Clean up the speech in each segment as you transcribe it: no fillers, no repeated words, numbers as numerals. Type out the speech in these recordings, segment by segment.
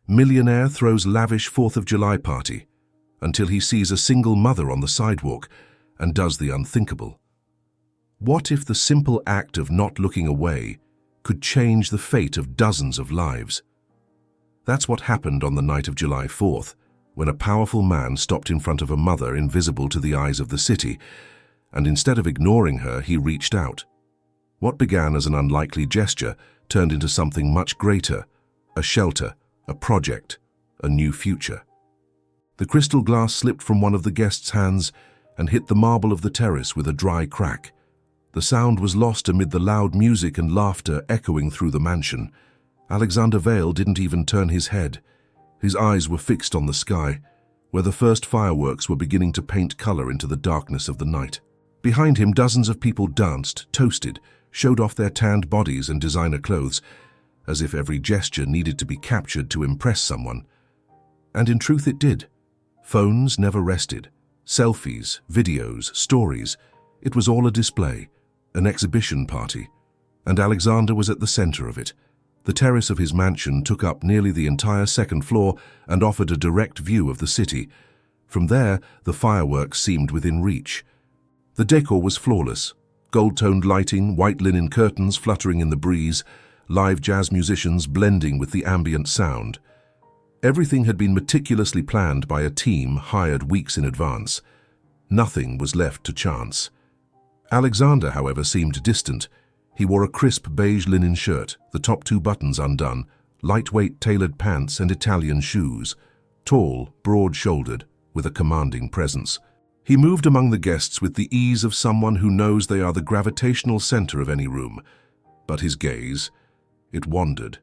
Millionaire throws lavish 4th of July party until he sees a single mother on the sidewalk and does the unthinkable. What if the simple act of not looking away could change the fate of dozens of lives? That's what happened on the night of July 4th, when a powerful man stopped in front of a mother invisible to the eyes of the city, and instead of ignoring her, he reached out. What began as an unlikely gesture turned into something much greater, a shelter, a project, a new future. The crystal glass slipped from one of the guests' hands and hit the marble of the terrace with a dry crack. The sound was lost amid the loud music and laughter echoing through the mansion. Alexander Vale didn't even turn his head. His eyes were fixed on the sky, where the first fireworks were beginning to paint color into the darkness of the night. Behind him, dozens of people danced, toasted, showed off their tanned bodies and designer clothes, as if every gesture needed to be captured to impress someone. And in truth it did. Phones never rested. Selfies, videos, stories. It was all a display, an exhibition party. And Alexander was at the center of it. The terrace of his mansion took up nearly the entire second floor and offered a direct view of the city. From there, the fireworks seemed within reach. The decor was flawless. Gold-toned lighting, white linen curtains fluttering in the breeze, live jazz musicians blending with the ambient sound. Everything had been meticulously planned by a team hired weeks in advance. Nothing was left to chance. Alexander, however, seemed distant. He wore a crisp beige linen shirt, the top 2 buttons undone, lightweight tailored pants and Italian shoes. Tall, broad-shouldered, with a commanding presence. He moved among the guests with the ease of someone who knows they are the gravitational center of any room. But his gaze, it wandered.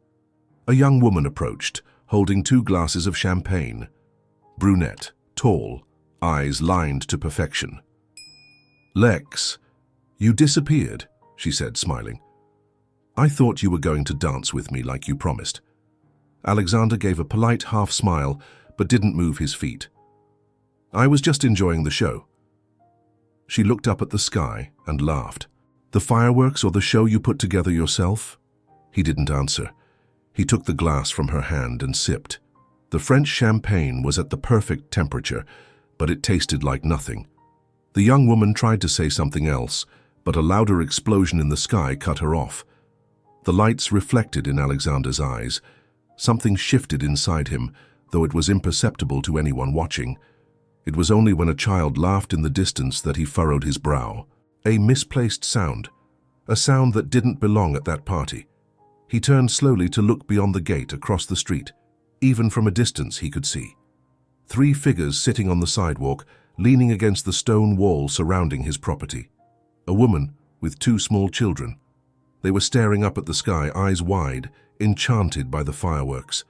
A young woman approached, holding 2 glasses of champagne. Brunette, tall, eyes lined to perfection. "Lex, you disappeared," she said, smiling. "I thought you were going to dance with me like you promised." Alexander gave a polite half-smile, but didn't move his feet. "I was just enjoying the show." She looked up at the sky and laughed. "The fireworks or the show you put together yourself?" He didn't answer. He took the glass from her hand and sipped. The French champagne was at the perfect temperature, but it tasted like nothing. The young woman tried to say something else, but a louder explosion in the sky cut her off. The lights reflected in Alexander's eyes. Something shifted inside him, though it was imperceptible to anyone watching. It was only when a child laughed in the distance that he furrowed his brow. A misplaced sound, a sound that didn't belong at that party. He turned slowly to look beyond the gate across the street. Even from a distance he could see 3 figures sitting on the sidewalk, leaning against the stone wall surrounding his property. A woman with 2 small children. They were staring up at the sky, eyes wide, enchanted by the fireworks.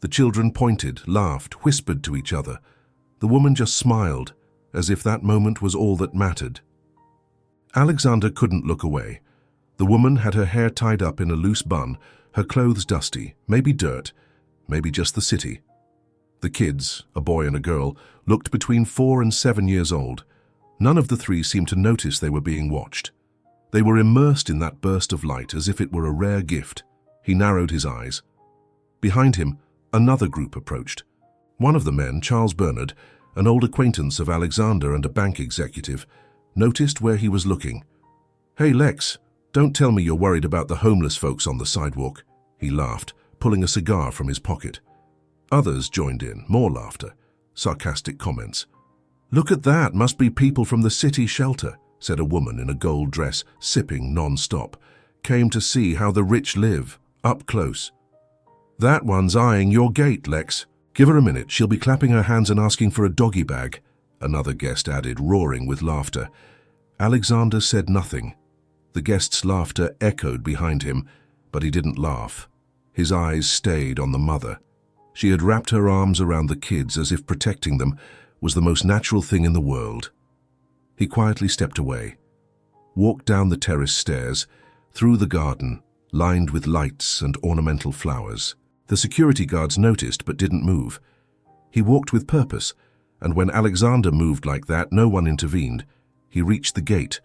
The children pointed, laughed, whispered to each other. The woman just smiled, as if that moment was all that mattered. Alexander couldn't look away. The woman had her hair tied up in a loose bun, her clothes dusty, maybe dirt, maybe just the city. The kids, a boy and a girl, looked between 4 and 7 years old. None of the 3 seemed to notice they were being watched. They were immersed in that burst of light as if it were a rare gift. He narrowed his eyes. Behind him, another group approached. One of the men, Charles Bernard, an old acquaintance of Alexander and a bank executive, noticed where he was looking. "Hey, Lex, don't tell me you're worried about the homeless folks on the sidewalk," he laughed, pulling a cigar from his pocket. Others joined in, more laughter, sarcastic comments. "Look at that, must be people from the city shelter," said a woman in a gold dress, sipping non-stop. "Came to see how the rich live, up close." "That one's eyeing your gate, Lex. Give her a minute, she'll be clapping her hands and asking for a doggy bag," another guest added, roaring with laughter. Alexander said nothing. The guest's laughter echoed behind him, but he didn't laugh. His eyes stayed on the mother. She had wrapped her arms around the kids as if protecting them was the most natural thing in the world. He quietly stepped away, walked down the terrace stairs, through the garden, lined with lights and ornamental flowers. The security guards noticed but didn't move. He walked with purpose, and when Alexander moved like that, no one intervened. He reached the gate,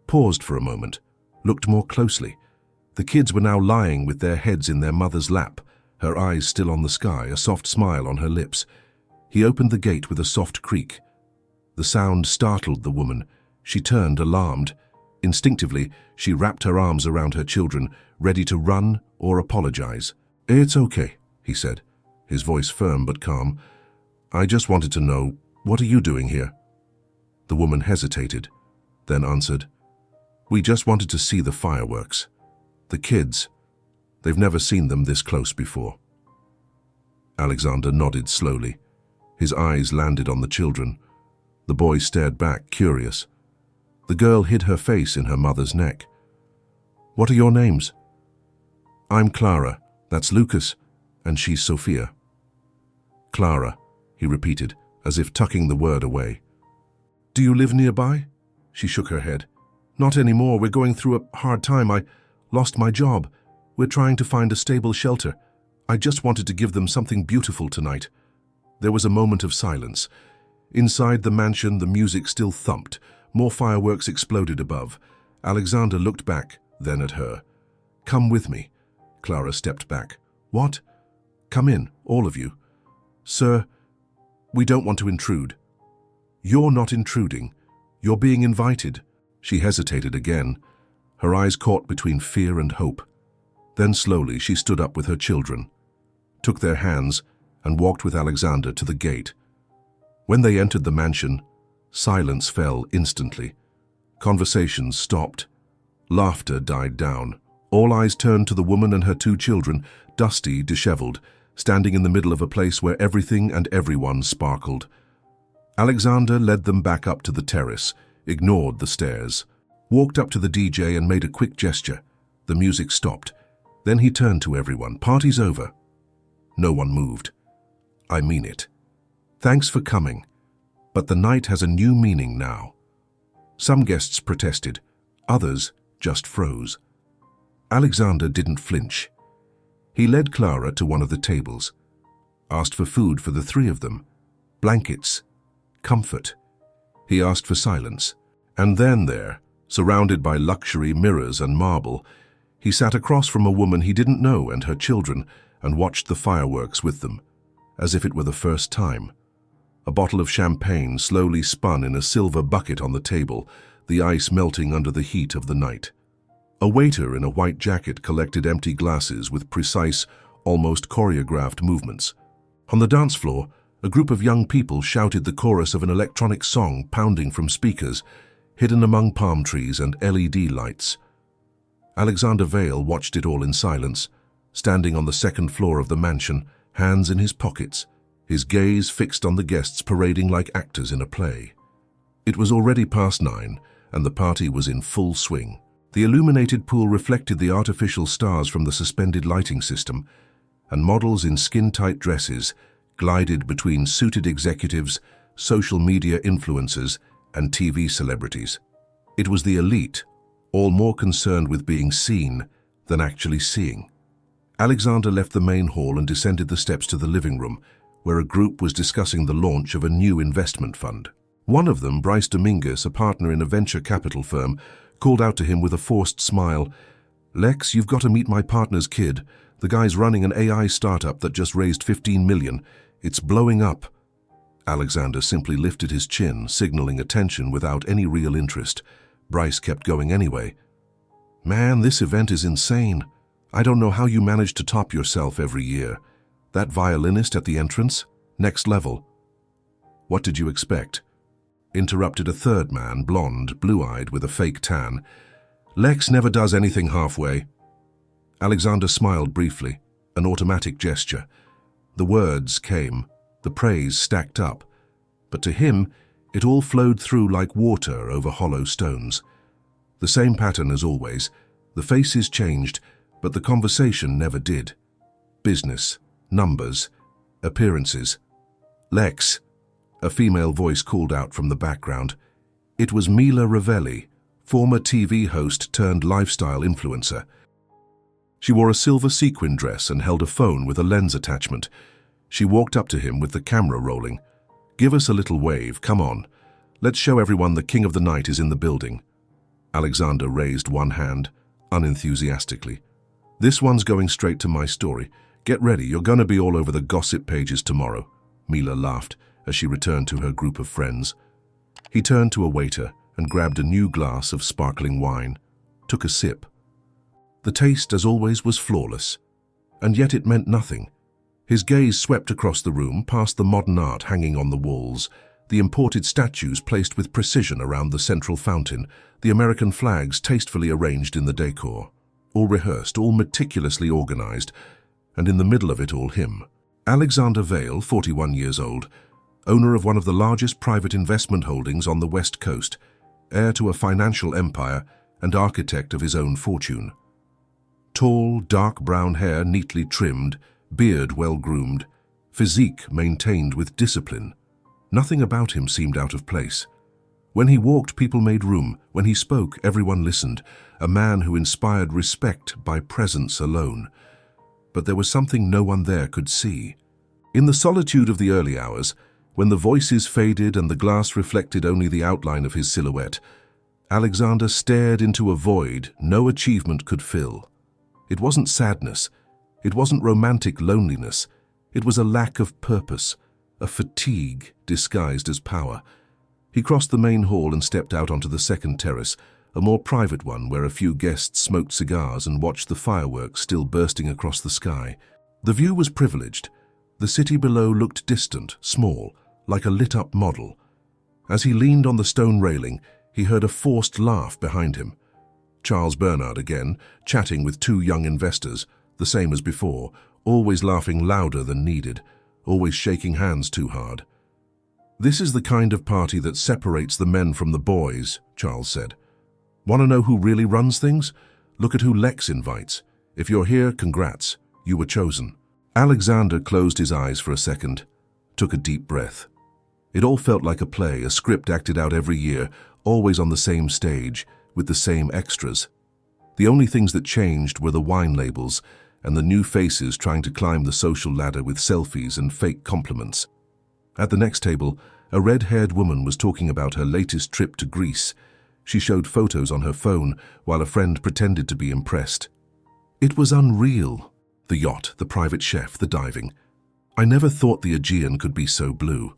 paused for a moment, looked more closely. The kids were now lying with their heads in their mother's lap, her eyes still on the sky, a soft smile on her lips. He opened the gate with a soft creak. The sound startled the woman. She turned, alarmed. Instinctively, she wrapped her arms around her children, ready to run or apologize. "It's okay," he said, his voice firm but calm. "I just wanted to know, what are you doing here?" The woman hesitated, then answered, "We just wanted to see the fireworks. The kids, they've never seen them this close before." Alexander nodded slowly. His eyes landed on the children. The boy stared back, curious. The girl hid her face in her mother's neck. "What are your names?" "I'm Clara, that's Lucas, and she's Sophia." "Clara," he repeated, as if tucking the word away. "Do you live nearby?" She shook her head. "Not anymore. We're going through a hard time. I lost my job. We're trying to find a stable shelter. I just wanted to give them something beautiful tonight." There was a moment of silence. Inside the mansion, the music still thumped. More fireworks exploded above. Alexander looked back, then at her. "Come with me." Clara stepped back. "What?" "Come in, all of you." "Sir, we don't want to intrude." "You're not intruding. You're being invited." She hesitated again, her eyes caught between fear and hope. Then slowly she stood up with her children, took their hands, and walked with Alexander to the gate. When they entered the mansion, silence fell instantly. Conversations stopped. Laughter died down. All eyes turned to the woman and her two children, dusty, disheveled, standing in the middle of a place where everything and everyone sparkled. Alexander led them back up to the terrace, ignored the stairs, walked up to the DJ and made a quick gesture. The music stopped. Then he turned to everyone. "Party's over." No one moved. "I mean it. Thanks for coming. But the night has a new meaning now." Some guests protested. Others just froze. Alexander didn't flinch. He led Clara to one of the tables, asked for food for the three of them, blankets, comfort. He asked for silence. And then there, surrounded by luxury, mirrors and marble, he sat across from a woman he didn't know and her children and watched the fireworks with them, as if it were the first time. A bottle of champagne slowly spun in a silver bucket on the table, the ice melting under the heat of the night. A waiter in a white jacket collected empty glasses with precise, almost choreographed movements. On the dance floor, a group of young people shouted the chorus of an electronic song pounding from speakers, hidden among palm trees and LED lights. Alexander Vale watched it all in silence, standing on the second floor of the mansion, hands in his pockets, his gaze fixed on the guests parading like actors in a play. It was already past 9, and the party was in full swing. The illuminated pool reflected the artificial stars from the suspended lighting system, and models in skin-tight dresses glided between suited executives, social media influencers, and TV celebrities. It was the elite, all more concerned with being seen than actually seeing. Alexander left the main hall and descended the steps to the living room, where a group was discussing the launch of a new investment fund. One of them, Bryce Dominguez, a partner in a venture capital firm, called out to him with a forced smile, "Lex, you've got to meet my partner's kid. The guy's running an AI startup that just raised 15 million. It's blowing up." Alexander simply lifted his chin, signaling attention without any real interest. Bryce kept going anyway. "Man, this event is insane. I don't know how you manage to top yourself every year. That violinist at the entrance? Next level." "What did you expect?" interrupted a third man, blonde, blue-eyed, with a fake tan. "Lex never does anything halfway." Alexander smiled briefly, an automatic gesture. The words came, the praise stacked up, but to him, it all flowed through like water over hollow stones. The same pattern as always. The faces changed, but the conversation never did. Business, numbers, appearances. "Lex," a female voice called out from the background. It was Mila Ravelli, former TV host turned lifestyle influencer. She wore a silver sequin dress and held a phone with a lens attachment. She walked up to him with the camera rolling. "Give us a little wave, come on. Let's show everyone the king of the night is in the building." Alexander raised one hand, unenthusiastically. "This one's going straight to my story. Get ready, you're gonna be all over the gossip pages tomorrow, Mila laughed as she returned to her group of friends. He turned to a waiter and grabbed a new glass of sparkling wine, took a sip. The taste, as always, was flawless, and yet it meant nothing. His gaze swept across the room, past the modern art hanging on the walls, the imported statues placed with precision around the central fountain, the American flags tastefully arranged in the decor, all rehearsed, all meticulously organized, and in the middle of it all him. Alexander Vale, 41 years old, owner of one of the largest private investment holdings on the West Coast, heir to a financial empire and architect of his own fortune. Tall, dark brown hair neatly trimmed, beard well-groomed, physique maintained with discipline. Nothing about him seemed out of place. When he walked, people made room. When he spoke, everyone listened. A man who inspired respect by presence alone. But there was something no one there could see. In the solitude of the early hours, when the voices faded and the glass reflected only the outline of his silhouette, Alexander stared into a void no achievement could fill. It wasn't sadness. It wasn't romantic loneliness. It was a lack of purpose, a fatigue disguised as power. He crossed the main hall and stepped out onto the second terrace, a more private one where a few guests smoked cigars and watched the fireworks still bursting across the sky. The view was privileged. The city below looked distant, small, like a lit-up model. As he leaned on the stone railing, he heard a forced laugh behind him. Charles Bernard again, chatting with two young investors, the same as before, always laughing louder than needed, always shaking hands too hard. "This is the kind of party that separates the men from the boys," Charles said. "Want to know who really runs things? Look at who Lex invites. If you're here, congrats, you were chosen." Alexander closed his eyes for a second, took a deep breath. It all felt like a play, a script acted out every year, always on the same stage, with the same extras. The only things that changed were the wine labels and the new faces trying to climb the social ladder with selfies and fake compliments. At the next table, a red-haired woman was talking about her latest trip to Greece. She showed photos on her phone while a friend pretended to be impressed. It was unreal. The yacht, the private chef, the diving. I never thought the Aegean could be so blue.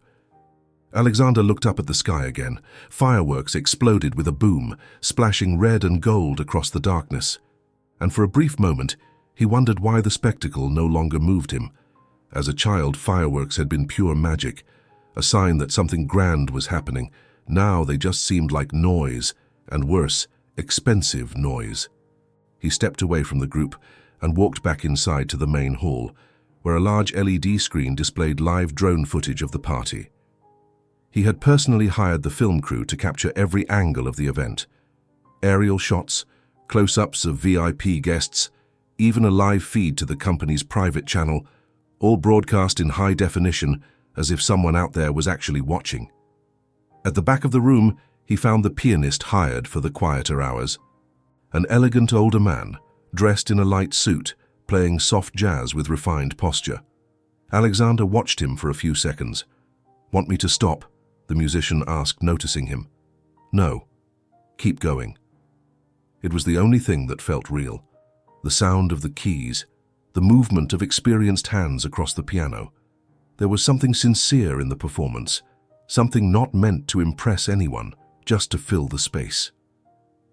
Alexander looked up at the sky again. Fireworks exploded with a boom, splashing red and gold across the darkness. And for a brief moment, he wondered why the spectacle no longer moved him. As a child, fireworks had been pure magic, a sign that something grand was happening. Now they just seemed like noise, and worse, expensive noise. He stepped away from the group and walked back inside to the main hall, where a large LED screen displayed live drone footage of the party. He had personally hired the film crew to capture every angle of the event. Aerial shots, close-ups of VIP guests, even a live feed to the company's private channel, all broadcast in high definition as if someone out there was actually watching. At the back of the room, he found the pianist hired for the quieter hours. An elegant older man, dressed in a light suit, playing soft jazz with refined posture. Alexander watched him for a few seconds. "Want me to stop?" the musician asked, noticing him. "No. Keep going." It was the only thing that felt real. The sound of the keys, the movement of experienced hands across the piano. There was something sincere in the performance, something not meant to impress anyone, just to fill the space.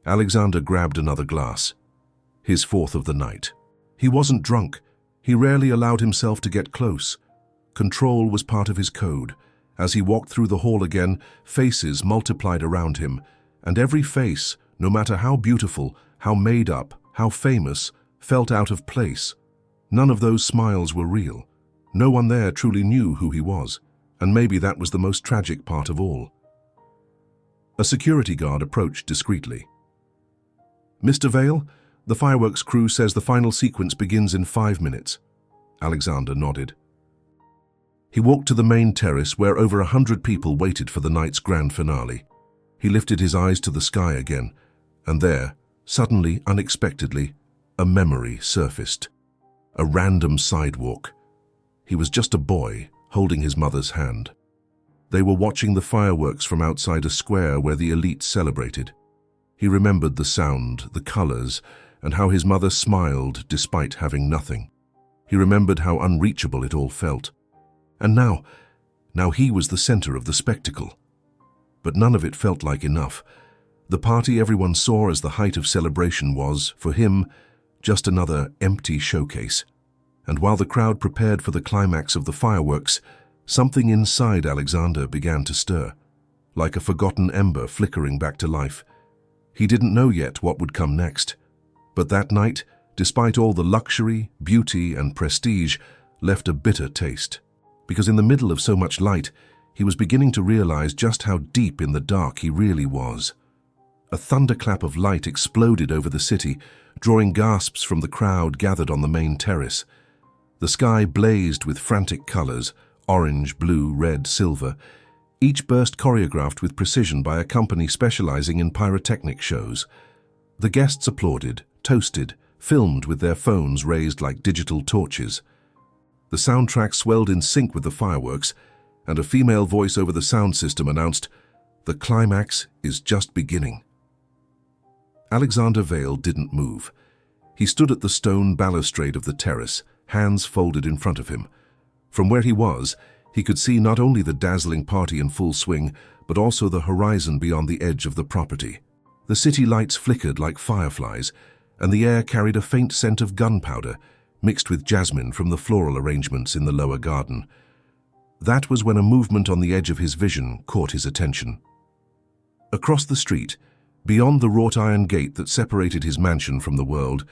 Alexander grabbed another glass, his fourth of the night. He wasn't drunk. He rarely allowed himself to get close. Control was part of his code. As he walked through the hall again, faces multiplied around him, and every face, no matter how beautiful, how made up, how famous, felt out of place. None of those smiles were real. No one there truly knew who he was, and maybe that was the most tragic part of all. A security guard approached discreetly. "Mr. Vale, the fireworks crew says the final sequence begins in 5 minutes. Alexander nodded. He walked to the main terrace where over 100 people waited for the night's grand finale. He lifted his eyes to the sky again, and there, suddenly, unexpectedly, a memory surfaced. A random sidewalk. He was just a boy, holding his mother's hand. They were watching the fireworks from outside a square where the elite celebrated. He remembered the sound, the colors, and how his mother smiled despite having nothing. He remembered how unreachable it all felt. And now he was the center of the spectacle. But none of it felt like enough. The party everyone saw as the height of celebration was, for him, just another empty showcase. And while the crowd prepared for the climax of the fireworks, something inside Alexander began to stir, like a forgotten ember flickering back to life. He didn't know yet what would come next. But that night, despite all the luxury, beauty, and prestige, left a bitter taste. Because in the middle of so much light, he was beginning to realize just how deep in the dark he really was. A thunderclap of light exploded over the city, drawing gasps from the crowd gathered on the main terrace. The sky blazed with frantic colors, orange, blue, red, silver, each burst choreographed with precision by a company specializing in pyrotechnic shows. The guests applauded, toasted, filmed with their phones raised like digital torches. The soundtrack swelled in sync with the fireworks, and a female voice over the sound system announced, "The climax is just beginning." Alexander Vale didn't move. He stood at the stone balustrade of the terrace, hands folded in front of him. From where he was, he could see not only the dazzling party in full swing, but also the horizon beyond the edge of the property. The city lights flickered like fireflies, and the air carried a faint scent of gunpowder, mixed with jasmine from the floral arrangements in the lower garden. That was when a movement on the edge of his vision caught his attention. Across the street, beyond the wrought iron gate that separated his mansion from the world,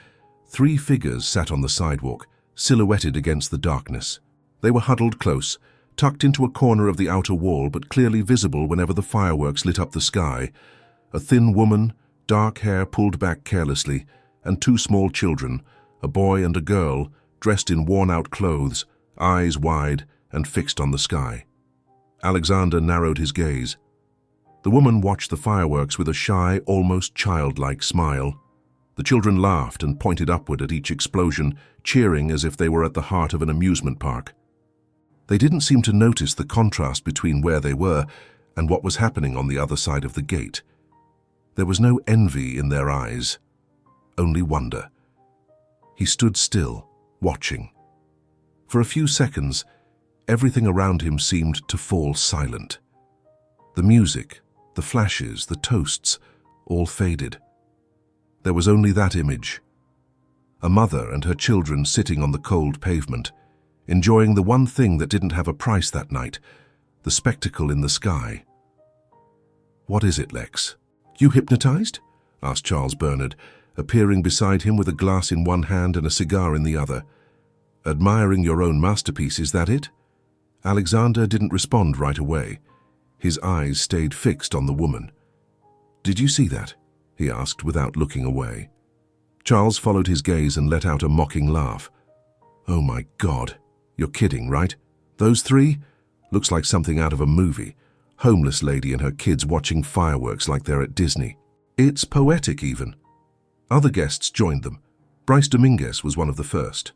3 figures sat on the sidewalk, silhouetted against the darkness. They were huddled close, tucked into a corner of the outer wall but clearly visible whenever the fireworks lit up the sky. A thin woman, dark hair pulled back carelessly, and 2 small children, a boy and a girl, dressed in worn-out clothes, eyes wide and fixed on the sky. Alexander narrowed his gaze. The woman watched the fireworks with a shy, almost childlike smile. The children laughed and pointed upward at each explosion, cheering as if they were at the heart of an amusement park. They didn't seem to notice the contrast between where they were and what was happening on the other side of the gate. There was no envy in their eyes, only wonder. He stood still, watching. For a few seconds, everything around him seemed to fall silent. The music, the flashes, the toasts, all faded. There was only that image. A mother and her children sitting on the cold pavement, enjoying the one thing that didn't have a price that night, the spectacle in the sky. "What is it, Lex? You hypnotized?" asked Charles Bernard, appearing beside him with a glass in one hand and a cigar in the other. "Admiring your own masterpiece, is that it?" Alexander didn't respond right away. His eyes stayed fixed on the woman. "Did you see that?" he asked without looking away. Charles followed his gaze and let out a mocking laugh. "Oh my God, you're kidding, right? Those 3? Looks like something out of a movie. Homeless lady and her kids watching fireworks like they're at Disney. It's poetic even." Other guests joined them. Bryce Dominguez was one of the first.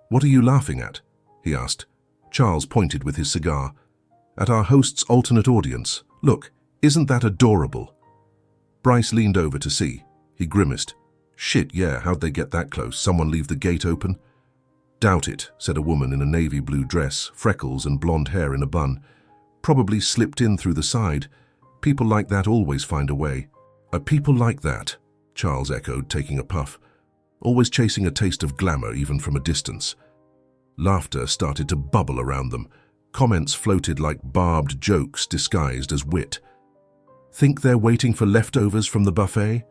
"What are you laughing at?" he asked. Charles pointed with his cigar. "At our host's alternate audience. Look, isn't that adorable?" Bryce leaned over to see. He grimaced. "Shit, yeah, how'd they get that close? Someone leave the gate open?" "Doubt it," said a woman in a navy blue dress, freckles and blonde hair in a bun. "Probably slipped in through the side. People like that always find a way." People like that," Charles echoed, taking a puff. "Always chasing a taste of glamour even from a distance." Laughter started to bubble around them. Comments floated like barbed jokes disguised as wit. "Think they're waiting for leftovers from the buffet?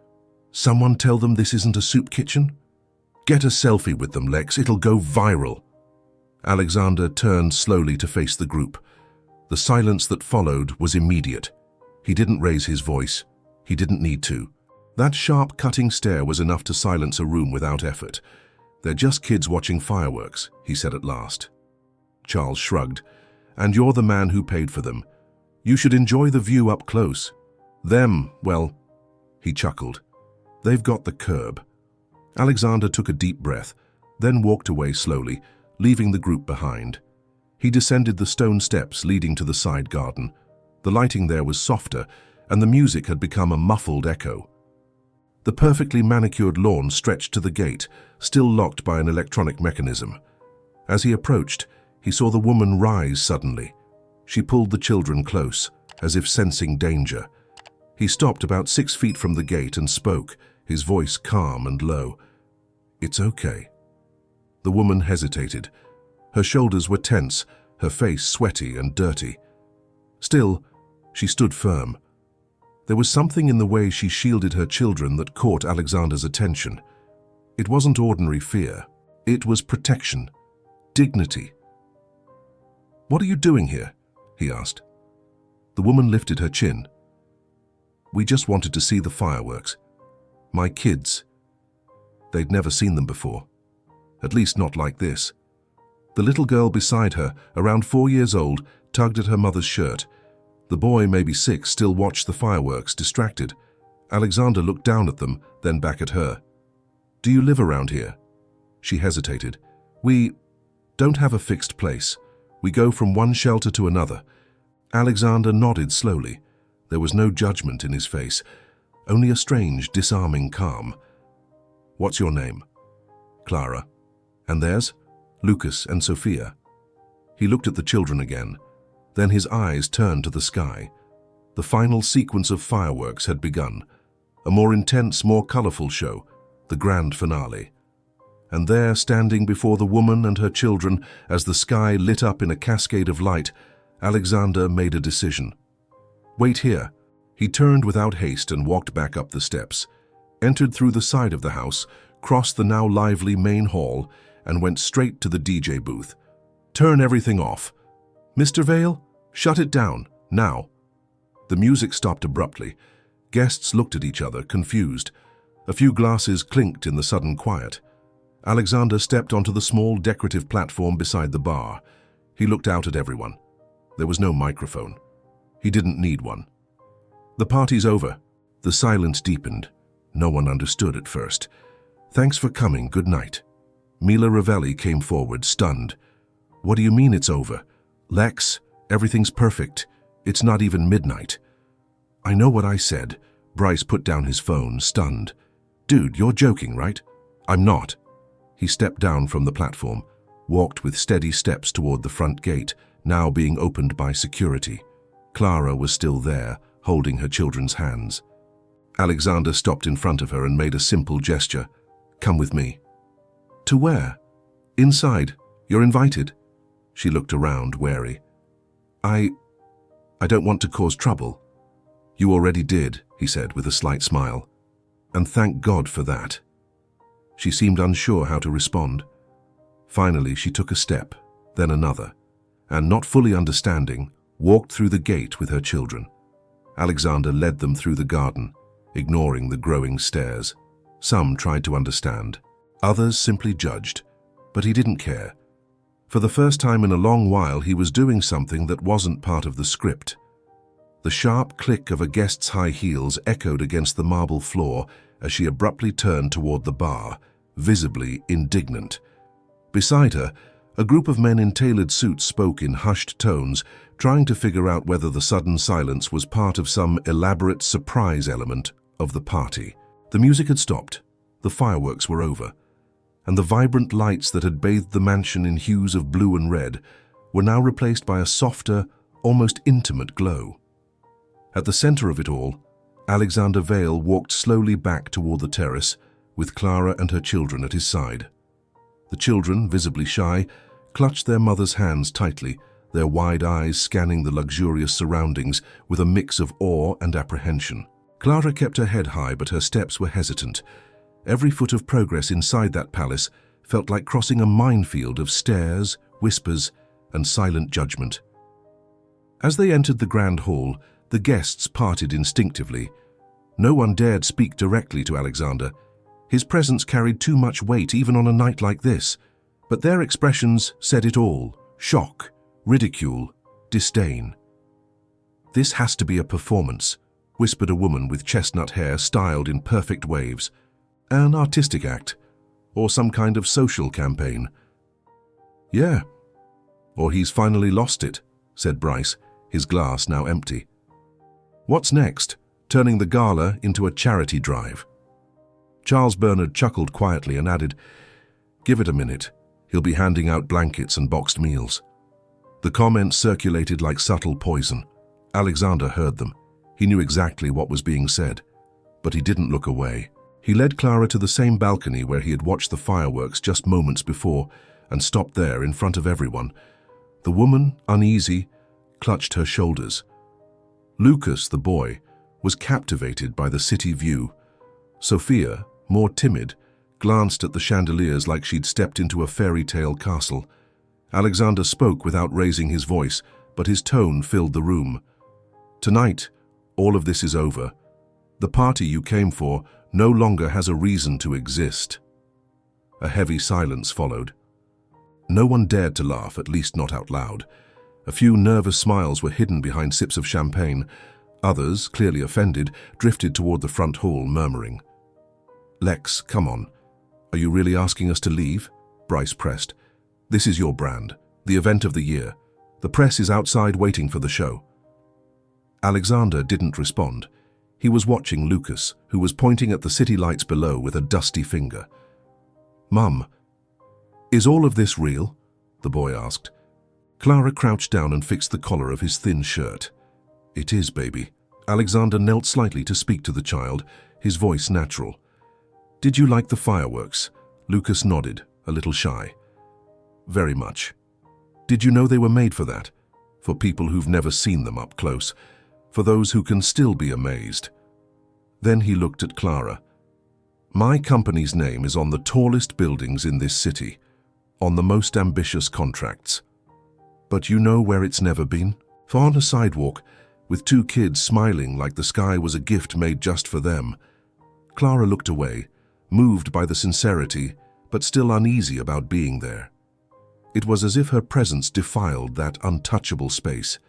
Someone tell them this isn't a soup kitchen? Get a selfie with them, Lex, it'll go viral." Alexander turned slowly to face the group. The silence that followed was immediate. He didn't raise his voice. He didn't need to. That sharp, cutting stare was enough to silence a room without effort. "They're just kids watching fireworks," he said at last. Charles shrugged. "And you're the man who paid for them. You should enjoy the view up close. Them, well," he chuckled. "They've got the curb." Alexander took a deep breath, then walked away slowly, leaving the group behind. He descended the stone steps leading to the side garden. The lighting there was softer, and the music had become a muffled echo. The perfectly manicured lawn stretched to the gate, still locked by an electronic mechanism. As he approached, he saw the woman rise suddenly. She pulled the children close, as if sensing danger. He stopped about 6 feet from the gate and spoke, his voice calm and low. "It's okay." The woman hesitated. Her shoulders were tense, her face sweaty and dirty. Still, she stood firm. There was something in the way she shielded her children that caught Alexander's attention. It wasn't ordinary fear. It was protection, dignity. "What are you doing here?" he asked. The woman lifted her chin. "We just wanted to see the fireworks. My kids. They'd never seen them before. At least not like this." The little girl beside her, around 4 years old, tugged at her mother's shirt. The boy, maybe 6, still watched the fireworks, distracted. Alexander looked down at them, then back at her. "Do you live around here?" She hesitated. "We don't have a fixed place. We go from one shelter to another." Alexander nodded slowly. There was no judgment in his face, only a strange, disarming calm. "What's your name?" "Clara." "And theirs?" "Lucas and Sophia." He looked at the children again. Then his eyes turned to the sky. The final sequence of fireworks had begun. A more intense, more colorful show, the grand finale. And there, standing before the woman and her children, as the sky lit up in a cascade of light, Alexander made a decision. "Wait here." He turned without haste and walked back up the steps, entered through the side of the house, crossed the now lively main hall, and went straight to the DJ booth. "Turn everything off. Mr. Vale, shut it down, now." The music stopped abruptly. Guests looked at each other, confused. A few glasses clinked in the sudden quiet. Alexander stepped onto the small decorative platform beside the bar. He looked out at everyone. There was no microphone. He didn't need one. "The party's over." The silence deepened. No one understood at first. "Thanks for coming, good night." Mila Ravelli came forward, stunned. "What do you mean it's over?" "Lex, everything's perfect. It's not even midnight." "I know what I said." Bryce put down his phone, stunned. "Dude, you're joking, right?" "I'm not." He stepped down from the platform, walked with steady steps toward the front gate, now being opened by security. Clara was still there, holding her children's hands. Alexander stopped in front of her and made a simple gesture. "Come with me." "To where?" "Inside. You're invited." She looked around, wary. I don't want to cause trouble." "You already did," he said with a slight smile. "And thank God for that." She seemed unsure how to respond. Finally, she took a step, then another, and not fully understanding, walked through the gate with her children. Alexander led them through the garden, ignoring the growing stares. Some tried to understand. Others simply judged. But he didn't care. For the first time in a long while, he was doing something that wasn't part of the script. The sharp click of a guest's high heels echoed against the marble floor as she abruptly turned toward the bar, visibly indignant. Beside her, a group of men in tailored suits spoke in hushed tones, trying to figure out whether the sudden silence was part of some elaborate surprise element of the party. The music had stopped, the fireworks were over, and the vibrant lights that had bathed the mansion in hues of blue and red were now replaced by a softer, almost intimate glow. At the center of it all, Alexander Vale walked slowly back toward the terrace, with Clara and her children at his side. The children, visibly shy, clutched their mother's hands tightly, their wide eyes scanning the luxurious surroundings with a mix of awe and apprehension. Clara kept her head high, but her steps were hesitant. Every foot of progress inside that palace felt like crossing a minefield of stares, whispers, and silent judgment. As they entered the grand hall, the guests parted instinctively. No one dared speak directly to Alexander. His presence carried too much weight even on a night like this. But their expressions said it all: shock, ridicule, disdain. "This has to be a performance," whispered a woman with chestnut hair styled in perfect waves. "An artistic act, or some kind of social campaign." "Yeah, or he's finally lost it," said Bryce, his glass now empty. "What's next? Turning the gala into a charity drive." Charles Bernard chuckled quietly and added, "Give it a minute. He'll be handing out blankets and boxed meals. The comments circulated like subtle poison. Alexander heard them. He knew exactly what was being said, but he didn't look away. He led Clara to the same balcony where he had watched the fireworks just moments before and stopped there in front of everyone. The woman, uneasy, clutched her shoulders. Lucas, the boy, was captivated by the city view. Sophia, more timid, glanced at the chandeliers like she'd stepped into a fairy tale castle. Alexander spoke without raising his voice, but his tone filled the room. Tonight, all of this is over. The party you came for no longer has a reason to exist. A heavy silence followed. No one dared to laugh, at least not out loud. A few nervous smiles were hidden behind sips of champagne. Others, clearly offended, drifted toward the front hall, murmuring. "Lex, come on. Are you really asking us to leave?" Bryce pressed. "This is your brand, the event of the year. The press is outside waiting for the show." Alexander didn't respond. He was watching Lucas, who was pointing at the city lights below with a dusty finger. "Mum, is all of this real?" the boy asked. Clara crouched down and fixed the collar of his thin shirt. "It is, baby." Alexander knelt slightly to speak to the child, his voice natural. "Did you like the fireworks?" Lucas nodded, a little shy. "Very much. Did you know they were made for that? For people who've never seen them up close. For those who can still be amazed." Then he looked at Clara. "My company's name is on the tallest buildings in this city, on the most ambitious contracts. But you know where it's never been? For on a sidewalk, with two kids smiling like the sky was a gift made just for them." Clara looked away, moved by the sincerity, but still uneasy about being there. It was as if her presence defiled that untouchable space.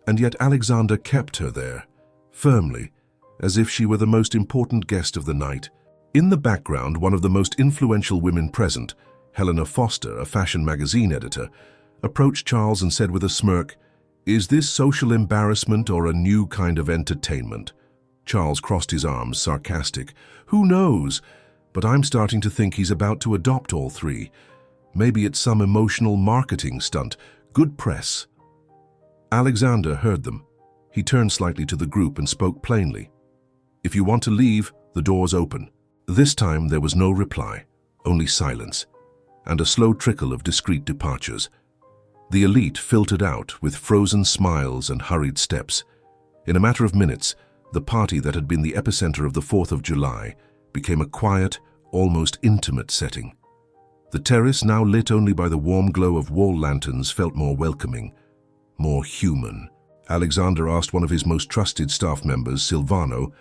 And yet Alexander kept her there, firmly, as if she were the most important guest of the night. In the background, one of the most influential women present, Helena Foster, a fashion magazine editor, approached Charles and said with a smirk, "Is this social embarrassment or a new kind of entertainment?" Charles crossed his arms, sarcastic. "Who knows? But I'm starting to think he's about to adopt all three. Maybe it's some emotional marketing stunt. Good press." Alexander heard them. He turned slightly to the group and spoke plainly. "If you want to leave, the door's open." This time there was no reply, only silence, and a slow trickle of discreet departures. The elite filtered out with frozen smiles and hurried steps. In a matter of minutes, the party that had been the epicenter of the 4th of July became a quiet, almost intimate setting. The terrace, now lit only by the warm glow of wall lanterns, felt more welcoming, more human. Alexander asked one of his most trusted staff members, Silvano,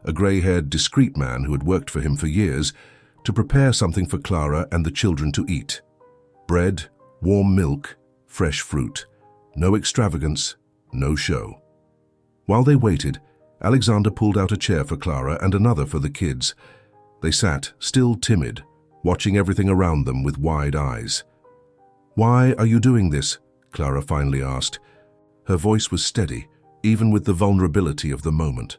a grey-haired, discreet man who had worked for him for years, to prepare something for Clara and the children to eat. Bread, warm milk, fresh fruit. No extravagance, no show. While they waited, Alexander pulled out a chair for Clara and another for the kids. They sat, still timid, watching everything around them with wide eyes. "Why are you doing this?" Clara finally asked. Her voice was steady, even with the vulnerability of the moment.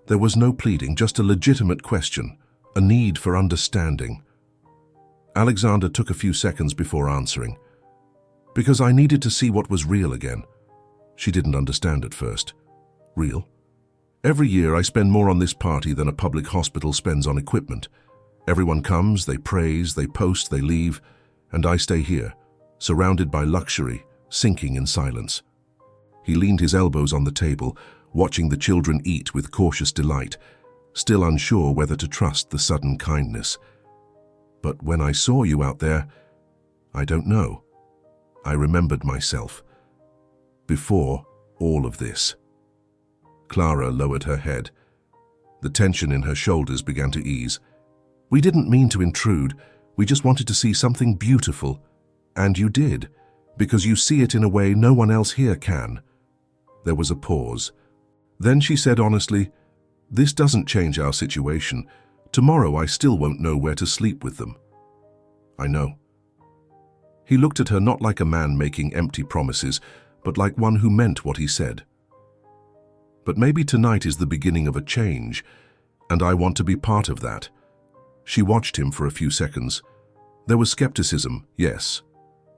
There was no pleading, just a legitimate question, a need for understanding. Alexander took a few seconds before answering. "Because I needed to see what was real again." She didn't understand at first. "Real? Every year I spend more on this party than a public hospital spends on equipment. Everyone comes, they praise, they post, they leave, and I stay here, surrounded by luxury, sinking in silence." He leaned his elbows on the table, watching the children eat with cautious delight, still unsure whether to trust the sudden kindness. "But when I saw you out there, I don't know. I remembered myself. Before all of this." Clara lowered her head. The tension in her shoulders began to ease. "We didn't mean to intrude. We just wanted to see something beautiful. And you did, because you see it in a way no one else here can." There was a pause. Then she said honestly, "This doesn't change our situation. Tomorrow I still won't know where to sleep with them." "I know." He looked at her not like a man making empty promises, but like one who meant what he said. "But maybe tonight is the beginning of a change, and I want to be part of that." She watched him for a few seconds. There was skepticism, yes,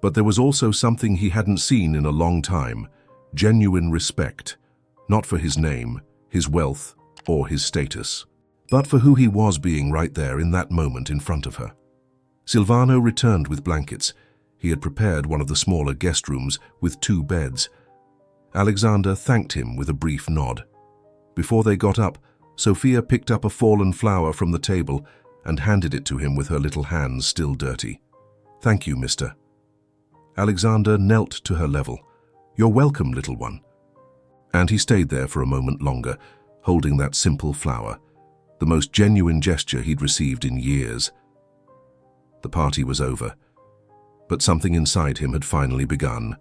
but there was also something he hadn't seen in a long time, genuine respect, not for his name, his wealth, or his status, but for who he was being right there in that moment in front of her. Silvano returned with blankets. He had prepared one of the smaller guest rooms with 2 beds. Alexander thanked him with a brief nod. Before they got up, Sophia picked up a fallen flower from the table and handed it to him with her little hands still dirty. "Thank you, mister." Alexander knelt to her level. "You're welcome, little one." And he stayed there for a moment longer, holding that simple flower, the most genuine gesture he'd received in years. The party was over, but something inside him had finally begun.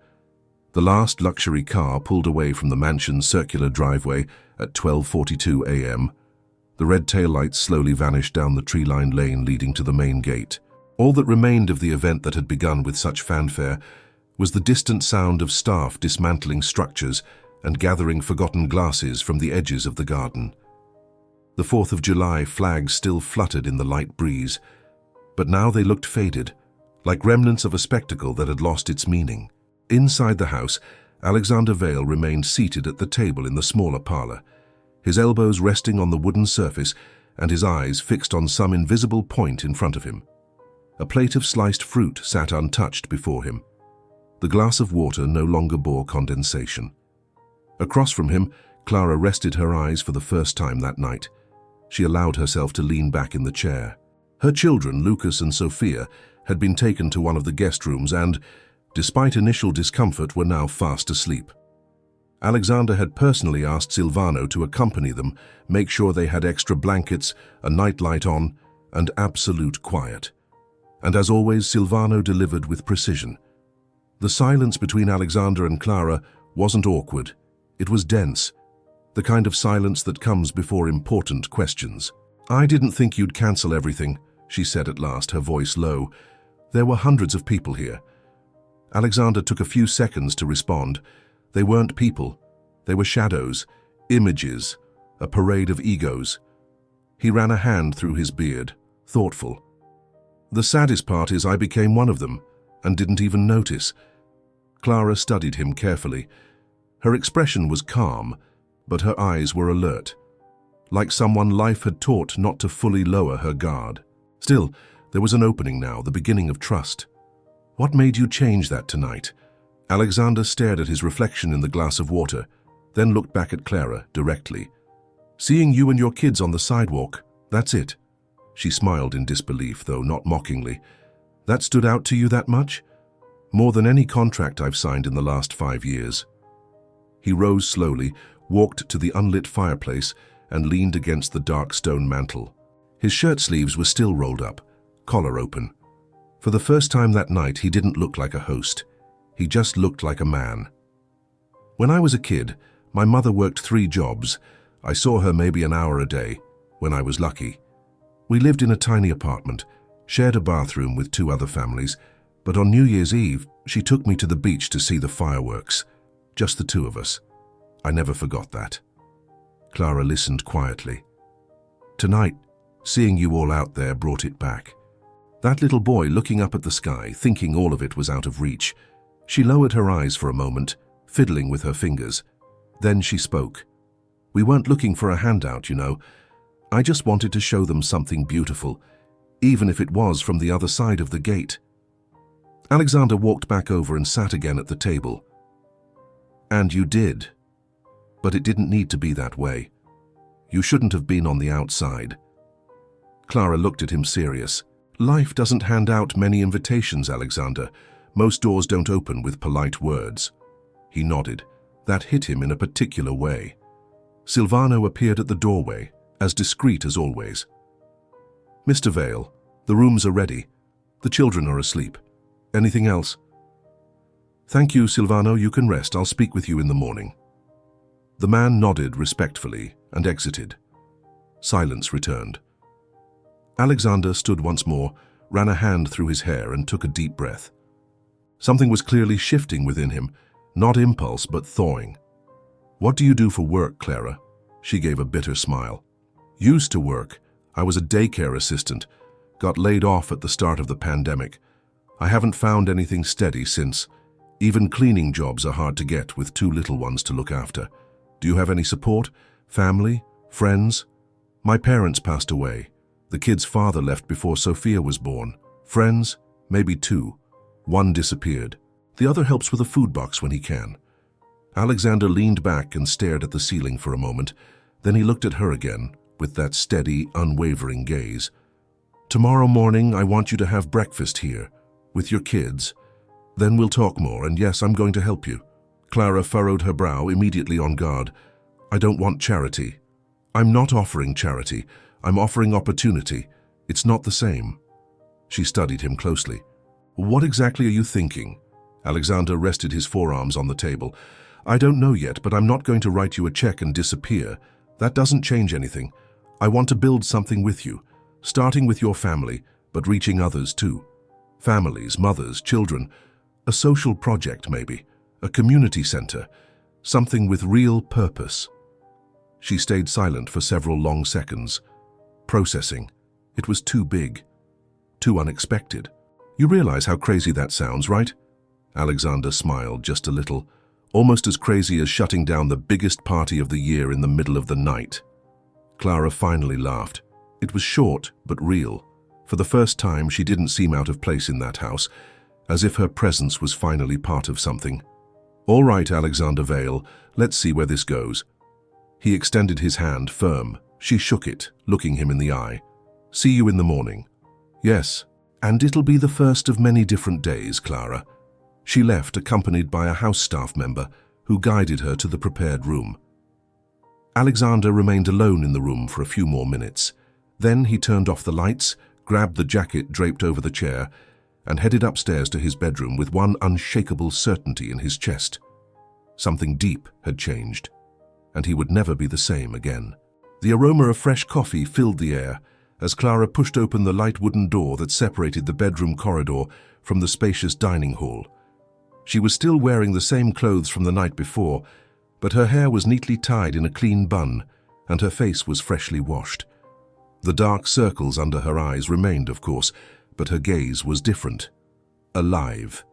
The last luxury car pulled away from the mansion's circular driveway at 12:42 a.m. The red taillights slowly vanished down the tree-lined lane leading to the main gate. All that remained of the event that had begun with such fanfare was the distant sound of staff dismantling structures and gathering forgotten glasses from the edges of the garden. The 4th of July flags still fluttered in the light breeze, but now they looked faded, like remnants of a spectacle that had lost its meaning. Inside the house, Alexander Vale remained seated at the table in the smaller parlor, his elbows resting on the wooden surface and his eyes fixed on some invisible point in front of him. A plate of sliced fruit sat untouched before him. The glass of water no longer bore condensation. Across from him, Clara rested her eyes for the first time that night. She allowed herself to lean back in the chair. Her children, Lucas and Sophia, had been taken to one of the guest rooms and, despite initial discomfort, were now fast asleep. Alexander had personally asked Silvano to accompany them, make sure they had extra blankets, a nightlight on, and absolute quiet. And as always, Silvano delivered with precision. The silence between Alexander and Clara wasn't awkward. It was dense, the kind of silence that comes before important questions. "I didn't think you'd cancel everything," she said at last, her voice low. "There were hundreds of people here." Alexander took a few seconds to respond. They weren't people. They were shadows, images, a parade of egos. He ran a hand through his beard, thoughtful. "The saddest part is I became one of them and didn't even notice." Clara studied him carefully. Her expression was calm, but her eyes were alert, like someone life had taught not to fully lower her guard. Still, there was an opening now, the beginning of trust. "What made you change that tonight?" Alexander stared at his reflection in the glass of water, then looked back at Clara directly. "Seeing you and your kids on the sidewalk, that's it." She smiled in disbelief, though not mockingly. "That stood out to you that much?" "More than any contract I've signed in the last 5 years." He rose slowly, walked to the unlit fireplace, and leaned against the dark stone mantel. His shirt sleeves were still rolled up, collar open. For the first time that night, he didn't look like a host. He just looked like a man. "When I was a kid, my mother worked 3 jobs. I saw her maybe an hour a day, when I was lucky. We lived in a tiny apartment, shared a bathroom with 2 other families, but on New Year's Eve, she took me to the beach to see the fireworks. Just the 2 of us. I never forgot that." Clara listened quietly. "Tonight, seeing you all out there brought it back. That little boy looking up at the sky, thinking all of it was out of reach." She lowered her eyes for a moment, fiddling with her fingers. Then she spoke. "We weren't looking for a handout, you know. I just wanted to show them something beautiful, even if it was from the other side of the gate." Alexander walked back over and sat again at the table. "And you did. But it didn't need to be that way. You shouldn't have been on the outside." Clara looked at him serious. "Life doesn't hand out many invitations, Alexander. Most doors don't open with polite words." He nodded. That hit him in a particular way. Silvano appeared at the doorway, as discreet as always. "Mr. Vale, the rooms are ready. The children are asleep. Anything else?" "Thank you, Silvano. You can rest. I'll speak with you in the morning." The man nodded respectfully and exited. Silence returned. Alexander stood once more, ran a hand through his hair and took a deep breath. Something was clearly shifting within him, not impulse but thawing. "What do you do for work, Clara?" She gave a bitter smile. "Used to work. I was a daycare assistant. Got laid off at the start of the pandemic. I haven't found anything steady since. Even cleaning jobs are hard to get with 2 little ones to look after. Do you have any support? Family? Friends? My parents passed away. The kid's father left before Sophia was born. Friends? Maybe 2. 1 disappeared. The other helps with a food box when he can. Alexander leaned back and stared at the ceiling for a moment. Then he looked at her again, with that steady, unwavering gaze. Tomorrow morning, I want you to have breakfast here, with your kids. Then we'll talk more, and yes, I'm going to help you. Clara furrowed her brow, immediately on guard. I don't want charity. I'm not offering charity. I'm offering opportunity. It's not the same. She studied him closely. What exactly are you thinking? Alexander rested his forearms on the table. I don't know yet, but I'm not going to write you a check and disappear. That doesn't change anything. I want to build something with you, starting with your family, but reaching others too. Families, mothers, children. A social project, maybe. A community center. Something with real purpose. She stayed silent for several long seconds, processing. It was too big. Too unexpected. You realize how crazy that sounds, right? Alexander smiled just a little, almost as crazy as shutting down the biggest party of the year in the middle of the night. Clara finally laughed. It was short, but real. For the first time, she didn't seem out of place in that house, as if her presence was finally part of something. All right, Alexander Vale, let's see where this goes. He extended his hand, firm. She shook it, looking him in the eye. See you in the morning. Yes, and it'll be the first of many different days, Clara. She left, accompanied by a house staff member who guided her to the prepared room. Alexander remained alone in the room for a few more minutes. Then he turned off the lights, grabbed the jacket draped over the chair, and headed upstairs to his bedroom with one unshakable certainty in his chest. Something deep had changed, and he would never be the same again. The aroma of fresh coffee filled the air as Clara pushed open the light wooden door that separated the bedroom corridor from the spacious dining hall. She was still wearing the same clothes from the night before, but her hair was neatly tied in a clean bun, and her face was freshly washed. The dark circles under her eyes remained, of course, but her gaze was different. Alive.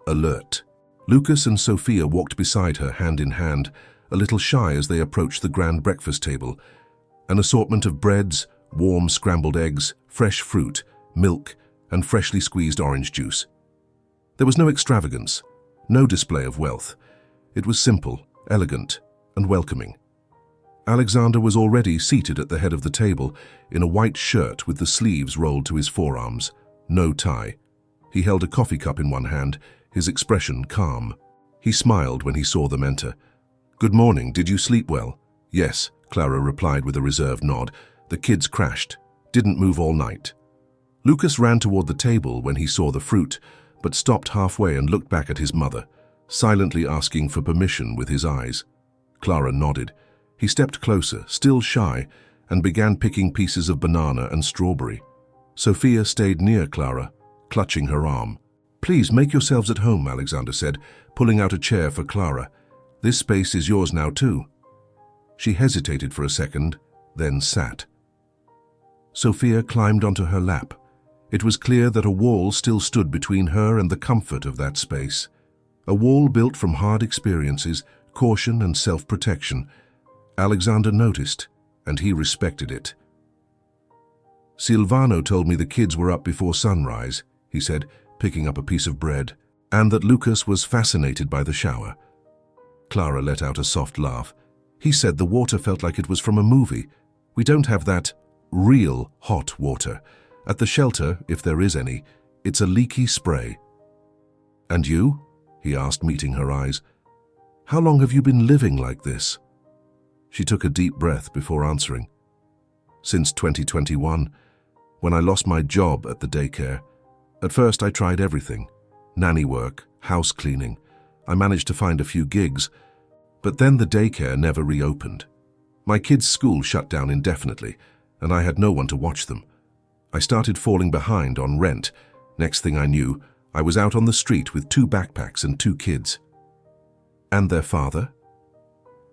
Alert. Lucas and Sophia walked beside her hand in hand, a little shy as they approached the grand breakfast table. An assortment of breads, warm scrambled eggs, fresh fruit, milk, and freshly squeezed orange juice. There was no extravagance, no display of wealth. It was simple, elegant, and welcoming. Alexander was already seated at the head of the table in a white shirt with the sleeves rolled to his forearms, no tie. He held a coffee cup in one hand, his expression calm. He smiled when he saw them enter. Good morning, did you sleep well? Yes, Clara replied with a reserved nod. The kids crashed, didn't move all night. Lucas ran toward the table when he saw the fruit, but stopped halfway and looked back at his mother, silently asking for permission with his eyes. Clara nodded. He stepped closer, still shy, and began picking pieces of banana and strawberry. Sophia stayed near Clara, clutching her arm. Please make yourselves at home, Alexander said, pulling out a chair for Clara. This space is yours now too. She hesitated for a second, then sat. Sophia climbed onto her lap. It was clear that a wall still stood between her and the comfort of that space. A wall built from hard experiences, caution and self-protection. Alexander noticed, and he respected it. Silvano told me the kids were up before sunrise, he said, picking up a piece of bread, and that Lucas was fascinated by the shower. Clara let out a soft laugh. He said the water felt like it was from a movie. We don't have that real hot water. At the shelter, if there is any, it's a leaky spray. And you? He asked, meeting her eyes. How long have you been living like this? She took a deep breath before answering. Since 2021, when I lost my job at the daycare. At first I tried everything. Nanny work, house cleaning. I managed to find a few gigs, but then the daycare never reopened. My kids' school shut down indefinitely, and I had no one to watch them. I started falling behind on rent. Next thing I knew, I was out on the street with 2 backpacks and 2 kids. And their father?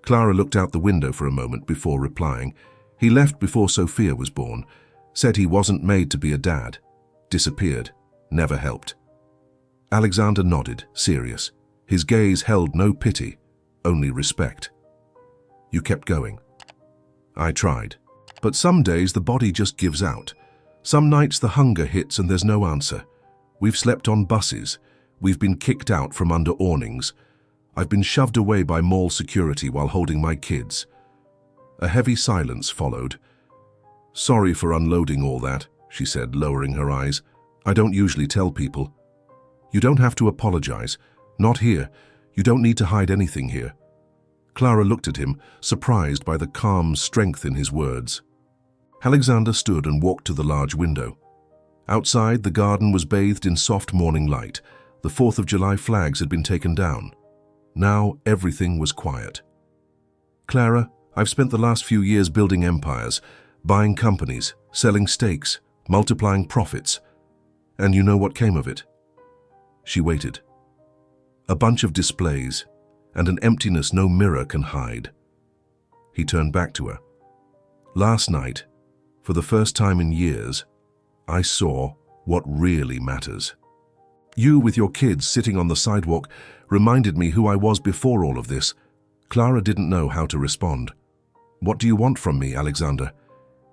Clara looked out the window for a moment before replying. He left before Sophia was born. Said he wasn't made to be a dad. Disappeared. Never helped. Alexander nodded, serious. His gaze held no pity, only respect. You kept going. I tried. But some days the body just gives out. Some nights the hunger hits and there's no answer. We've slept on buses. We've been kicked out from under awnings. I've been shoved away by mall security while holding my kids. A heavy silence followed. Sorry for unloading all that, she said, lowering her eyes. I don't usually tell people. You don't have to apologize. Not here. You don't need to hide anything here. Clara looked at him, surprised by the calm strength in his words. Alexander stood and walked to the large window. Outside, the garden was bathed in soft morning light. The 4th of July flags had been taken down. Now everything was quiet. Clara, I've spent the last few years building empires, buying companies, selling stakes, multiplying profits. And you know what came of it? She waited. A bunch of displays, and an emptiness no mirror can hide. He turned back to her. Last night, for the first time in years, I saw what really matters. You with your kids sitting on the sidewalk reminded me who I was before all of this. Clara didn't know how to respond. What do you want from me, Alexander?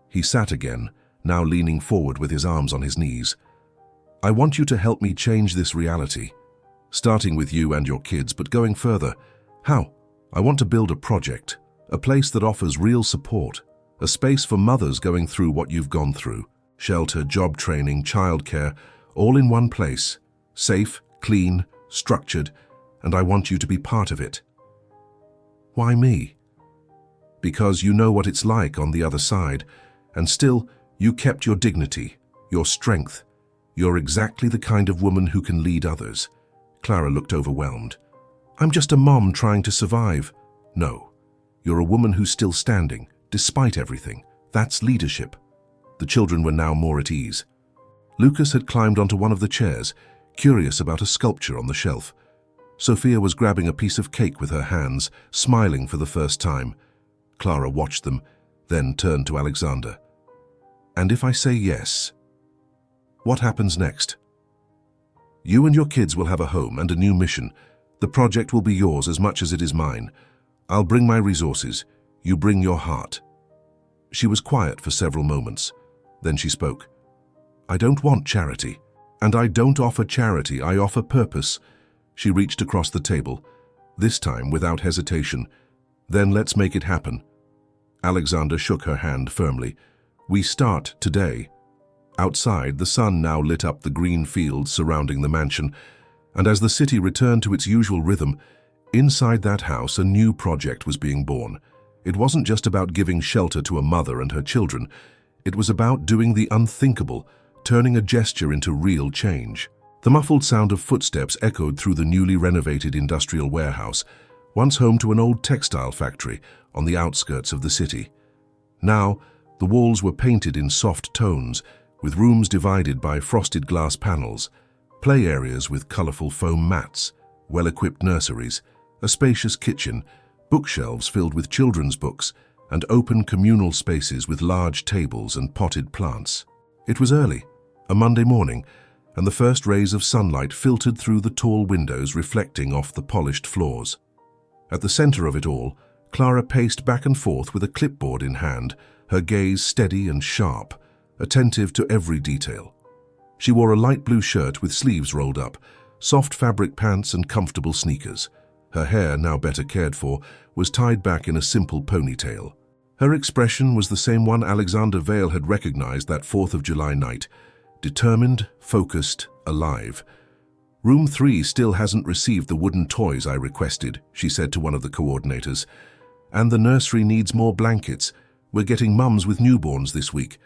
He sat again, now leaning forward with his arms on his knees. I want you to help me change this reality, starting with you and your kids, but going further. How? I want to build a project, a place that offers real support, a space for mothers going through what you've gone through. Shelter, job training, childcare, all in one place. Safe, clean, structured, and I want you to be part of it. Why me? Because you know what it's like on the other side, and still you kept your dignity, your strength. You're exactly the kind of woman who can lead others. Clara looked overwhelmed. I'm just a mom trying to survive. No, you're a woman who's still standing, despite everything. That's leadership. The children were now more at ease. Lucas had climbed onto one of the chairs, curious about a sculpture on the shelf. Sophia was grabbing a piece of cake with her hands, smiling for the first time. Clara watched them, then turned to Alexander. And if I say yes, what happens next? You and your kids will have a home and a new mission. The project will be yours as much as it is mine. I'll bring my resources. You bring your heart. She was quiet for several moments. Then she spoke. I don't want charity. And I don't offer charity, I offer purpose. She reached across the table, this time without hesitation. Then let's make it happen. Alexander shook her hand firmly. We start today. Outside, the sun now lit up the green fields surrounding the mansion, and as the city returned to its usual rhythm, inside that house a new project was being born. It wasn't just about giving shelter to a mother and her children. It was about doing the unthinkable, turning a gesture into real change. The muffled sound of footsteps echoed through the newly renovated industrial warehouse, once home to an old textile factory on the outskirts of the city. Now, the walls were painted in soft tones, with rooms divided by frosted glass panels, play areas with colorful foam mats, well-equipped nurseries, a spacious kitchen, bookshelves filled with children's books, and open communal spaces with large tables and potted plants. It was early, a Monday morning, and the first rays of sunlight filtered through the tall windows reflecting off the polished floors. At the center of it all, Clara paced back and forth with a clipboard in hand, her gaze steady and sharp, attentive to every detail. She wore a light blue shirt with sleeves rolled up, soft fabric pants and comfortable sneakers. Her hair, now better cared for, was tied back in a simple ponytail. Her expression was the same one Alexander Vale had recognized that 4th of July night, determined, focused, alive. Room 3 still hasn't received the wooden toys I requested, she said to one of the coordinators. And the nursery needs more blankets. We're getting mums with newborns this week.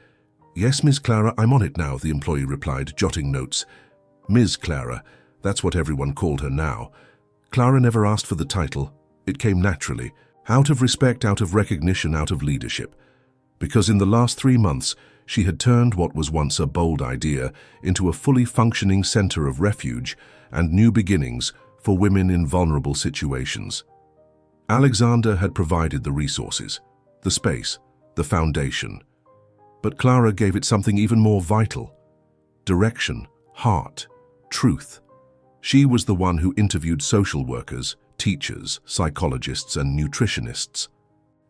Yes, Miss Clara, I'm on it now, the employee replied, jotting notes. Ms. Clara, that's what everyone called her now. Clara never asked for the title. It came naturally, out of respect, out of recognition, out of leadership. Because in the last 3 months, she had turned what was once a bold idea into a fully functioning center of refuge and new beginnings for women in vulnerable situations. Alexander had provided the resources, the space, the foundation. But Clara gave it something even more vital: direction, heart, truth. She was the one who interviewed social workers, teachers, psychologists, and nutritionists.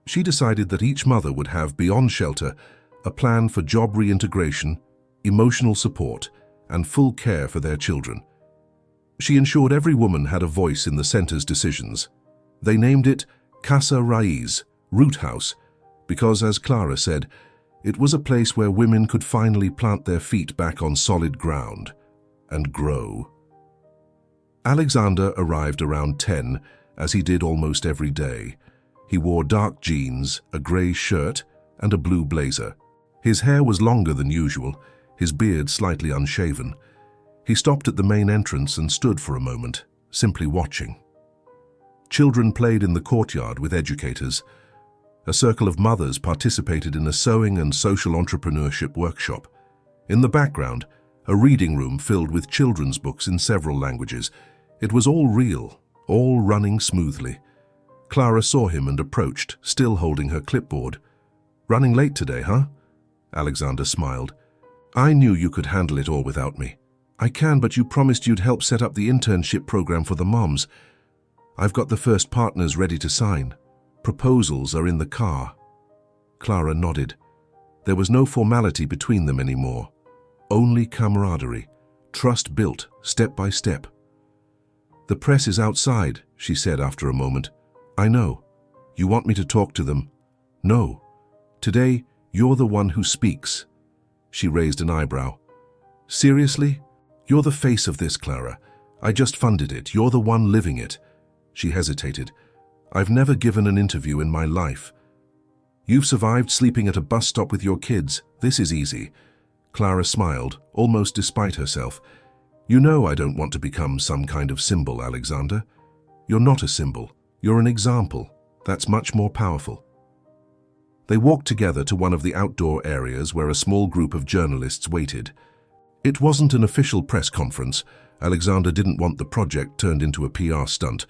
She decided that each mother would have, beyond shelter, a plan for job reintegration, emotional support, and full care for their children. She ensured every woman had a voice in the center's decisions. They named it Casa Raíz, root house, because, as Clara said, it was a place where women could finally plant their feet back on solid ground and grow. Alexander arrived around 10, as he did almost every day. He wore dark jeans, a grey shirt, and a blue blazer. His hair was longer than usual, his beard slightly unshaven. He stopped at the main entrance and stood for a moment, simply watching. Children played in the courtyard with educators. A circle of mothers participated in a sewing and social entrepreneurship workshop. In the background, a reading room filled with children's books in several languages. It was all real, all running smoothly. Clara saw him and approached, still holding her clipboard. "Running late today, huh?" Alexander smiled. "I knew you could handle it all without me." "I can, but you promised you'd help set up the internship program for the moms. I've got the first partners ready to sign. Proposals are in the car." Clara nodded. There was no formality between them anymore. Only camaraderie, trust built step by step. "The press is outside," she said after a moment. "I know. You want me to talk to them?" "No. Today, you're the one who speaks." She raised an eyebrow. "Seriously? You're the face of this, Clara. I just funded it. You're the one living it." She hesitated. "I've never given an interview in my life." "You've survived sleeping at a bus stop with your kids. This is easy." Clara smiled, almost despite herself. "You know I don't want to become some kind of symbol, Alexander. You're not a symbol. You're an example. That's much more powerful." They walked together to one of the outdoor areas where a small group of journalists waited. It wasn't an official press conference. Alexander didn't want the project turned into a PR stunt.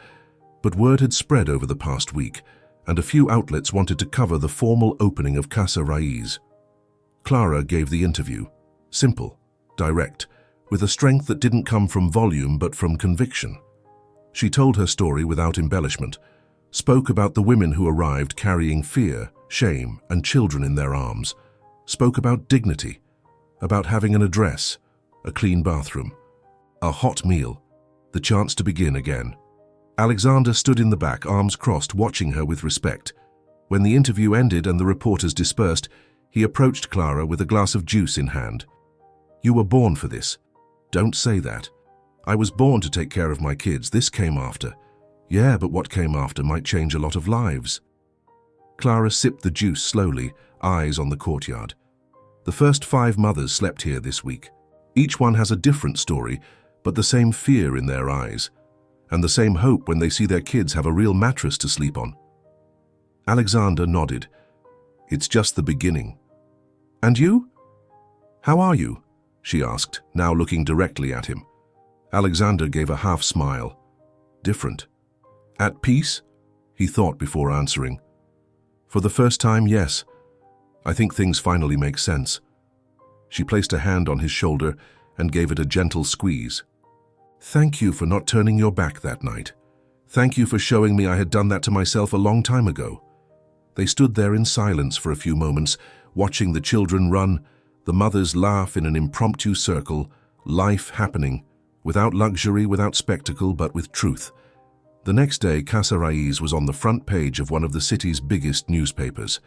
But word had spread over the past week, and a few outlets wanted to cover the formal opening of Casa Raíz. Clara gave the interview. Simple, direct, with a strength that didn't come from volume but from conviction. She told her story without embellishment, spoke about the women who arrived carrying fear, shame, and children in their arms, spoke about dignity, about having an address, a clean bathroom, a hot meal, the chance to begin again. Alexander stood in the back, arms crossed, watching her with respect. When the interview ended and the reporters dispersed, he approached Clara with a glass of juice in hand. "You were born for this." "Don't say that. I was born to take care of my kids. This came after." "Yeah, but what came after might change a lot of lives." Clara sipped the juice slowly, eyes on the courtyard. "The first 5 mothers slept here this week. Each one has a different story, but the same fear in their eyes, and the same hope when they see their kids have a real mattress to sleep on." Alexander nodded. "It's just the beginning." "And you? How are you?" she asked, now looking directly at him. Alexander gave a half smile. "Different." "At peace?" he thought before answering. "For the first time, yes. I think things finally make sense." She placed a hand on his shoulder and gave it a gentle squeeze. "Thank you for not turning your back that night. Thank you for showing me I had done that to myself a long time ago." They stood there in silence for a few moments, watching the children run, the mothers laugh in an impromptu circle, life happening, without luxury, without spectacle, but with truth. The next day, Casa Raíz was on the front page of one of the city's biggest newspapers.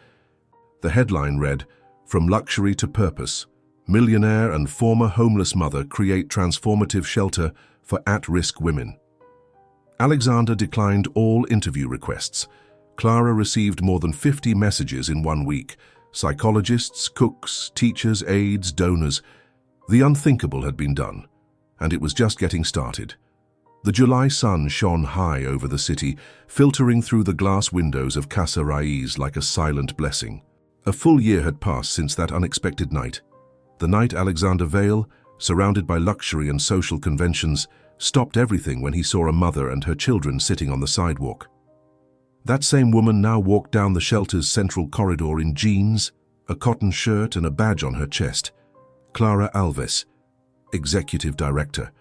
The headline read, "From Luxury to Purpose. Millionaire and former homeless mother create transformative shelter for at-risk women." Alexander declined all interview requests. Clara received more than 50 messages in 1 week. Psychologists, cooks, teachers, aides, donors. The unthinkable had been done, and it was just getting started. The July sun shone high over the city, filtering through the glass windows of Casa Raíz like a silent blessing. A full year had passed since that unexpected night. The night Alexander Vale, surrounded by luxury and social conventions, stopped everything when he saw a mother and her children sitting on the sidewalk. That same woman now walked down the shelter's central corridor in jeans, a cotton shirt and a badge on her chest. Clara Alves, Executive Director.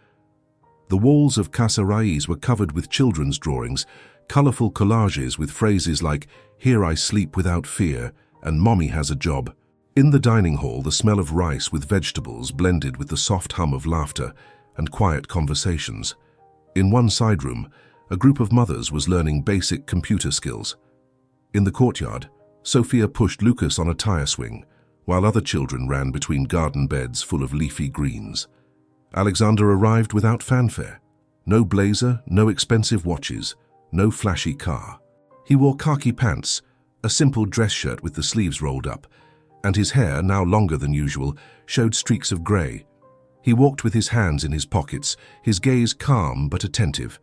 The walls of Casa Raiz were covered with children's drawings, colorful collages with phrases like, "Here I sleep without fear," and "Mommy has a job." In the dining hall, the smell of rice with vegetables blended with the soft hum of laughter and quiet conversations. In one side room, a group of mothers was learning basic computer skills. In the courtyard, Sophia pushed Lucas on a tire swing, while other children ran between garden beds full of leafy greens. Alexander arrived without fanfare. No blazer, no expensive watches, no flashy car. He wore khaki pants, a simple dress shirt with the sleeves rolled up, and his hair, now longer than usual, showed streaks of grey. He walked with his hands in his pockets, his gaze calm but attentive.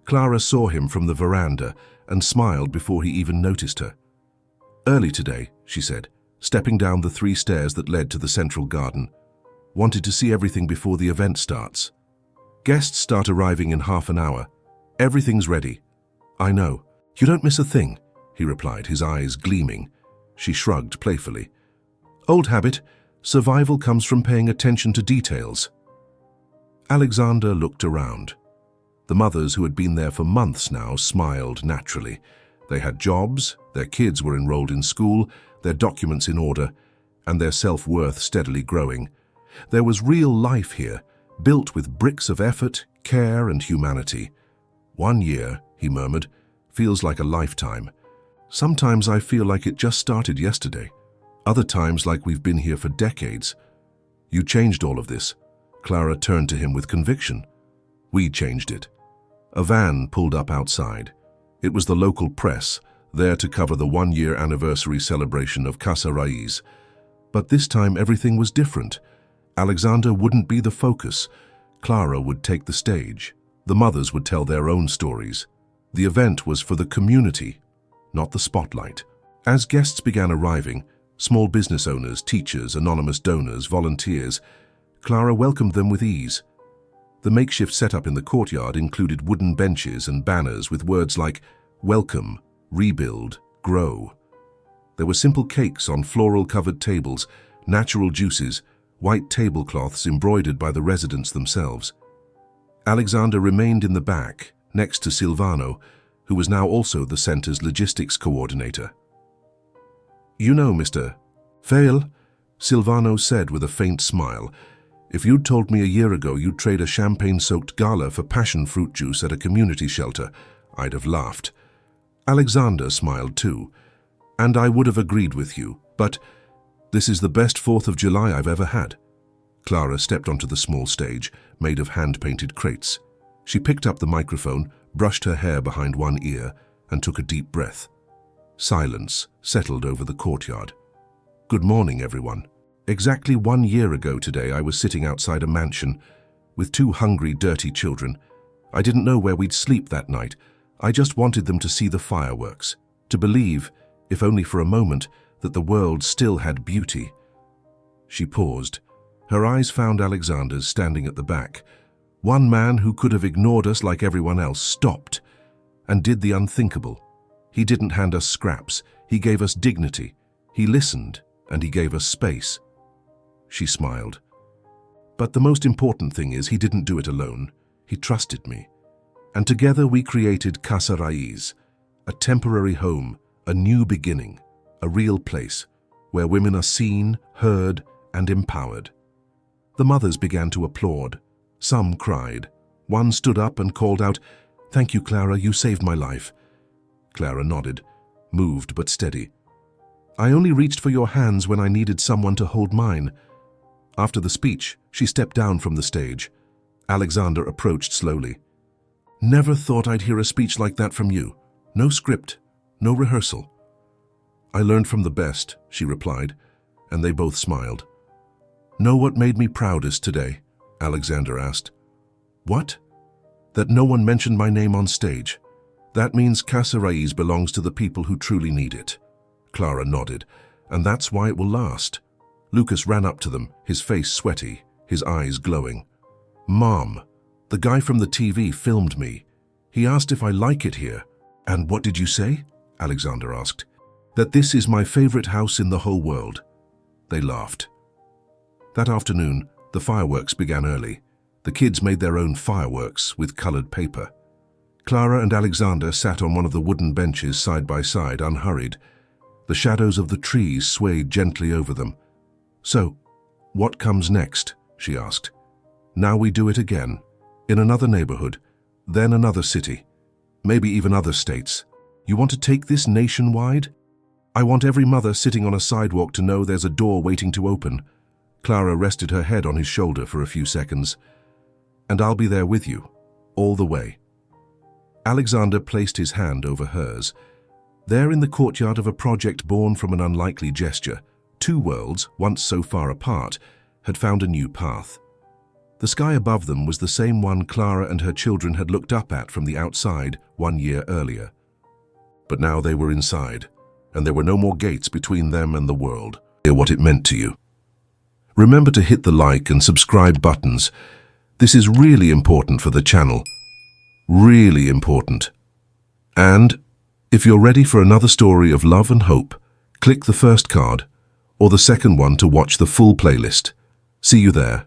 Clara saw him from the veranda and smiled before he even noticed her. "Early today," she said, stepping down the 3 stairs that led to the central garden. "Wanted to see everything before the event starts. Guests start arriving in half an hour. Everything's ready." "I know. You don't miss a thing," he replied, his eyes gleaming. She shrugged playfully. "Old habit. Survival comes from paying attention to details." Alexander looked around. The mothers who had been there for months now smiled naturally. They had jobs, their kids were enrolled in school, their documents in order, and their self-worth steadily growing. There was real life here, built with bricks of effort, care, and humanity. "1 year," he murmured, "feels like a lifetime. Sometimes I feel like it just started yesterday. Other times like we've been here for decades." "You changed all of this." Clara turned to him with conviction. "We changed it." A van pulled up outside. It was the local press, there to cover the 1-year anniversary celebration of Casa Raiz. But this time everything was different. Alexander wouldn't be the focus. Clara would take the stage. The mothers would tell their own stories. The event was for the community, not the spotlight. As guests began arriving, small business owners, teachers, anonymous donors, volunteers, Clara welcomed them with ease. The makeshift setup in the courtyard included wooden benches and banners with words like "Welcome," "Rebuild," "Grow." There were simple cakes on floral-covered tables, natural juices, white tablecloths embroidered by the residents themselves. Alexander remained in the back, next to Silvano, who was now also the center's logistics coordinator. "You know, Mr. Fail," Silvano said with a faint smile, "if you'd told me a year ago you'd trade a champagne-soaked gala for passion fruit juice at a community shelter, I'd have laughed." Alexander smiled too. "And I would have agreed with you, but this is the best 4th of July I've ever had." Clara stepped onto the small stage, made of hand-painted crates. She picked up the microphone, brushed her hair behind one ear, and took a deep breath. Silence settled over the courtyard. "Good morning, everyone. Exactly 1 year ago today, I was sitting outside a mansion with 2 hungry, dirty children. I didn't know where we'd sleep that night. I just wanted them to see the fireworks, to believe, if only for a moment, that the world still had beauty." She paused. Her eyes found Alexander's standing at the back. One man who could have ignored us like everyone else stopped and did the unthinkable. He didn't hand us scraps. He gave us dignity. He listened, and he gave us space. She smiled. "But the most important thing is he didn't do it alone. He trusted me. And together we created Casa Raiz, a temporary home, a new beginning, a real place where women are seen, heard, and empowered." The mothers began to applaud. Some cried. One stood up and called out, "Thank you, Clara, you saved my life." Clara nodded, moved but steady. "I only reached for your hands when I needed someone to hold mine." After the speech, she stepped down from the stage. Alexander approached slowly. "Never thought I'd hear a speech like that from you. No script, no rehearsal." "I learned from the best," she replied, and they both smiled. "Know what made me proudest today?" Alexander asked. "What?" "That no one mentioned my name on stage. That means Casa Raiz belongs to the people who truly need it." Clara nodded. "And that's why it will last." Lucas ran up to them, his face sweaty, his eyes glowing. "Mom, the guy from the TV filmed me. He asked if I like it here." "And what did you say?" Alexander asked. that this is my favorite house in the whole world." They laughed. That afternoon, the fireworks began early. The kids made their own fireworks with colored paper. Clara and Alexander sat on one of the wooden benches side by side, unhurried. The shadows of the trees swayed gently over them. "So, what comes next?" she asked. "Now we do it again, in another neighborhood, then another city, maybe even other states. You want to take this nationwide? I want every mother sitting on a sidewalk to know there's a door waiting to open." Clara rested her head on his shoulder for a few seconds. "And I'll be there with you, all the way." Alexander placed his hand over hers. There in the courtyard of a project born from an unlikely gesture, two worlds, once so far apart, had found a new path. The sky above them was the same one Clara and her children had looked up at from the outside 1 year earlier. But now they were inside, and there were no more gates between them and the world. Hear what it meant to you. Remember to hit the like and subscribe buttons. This is really important for the channel. Really important. And if you're ready for another story of love and hope, click the first card or the second one to watch the full playlist. See you there.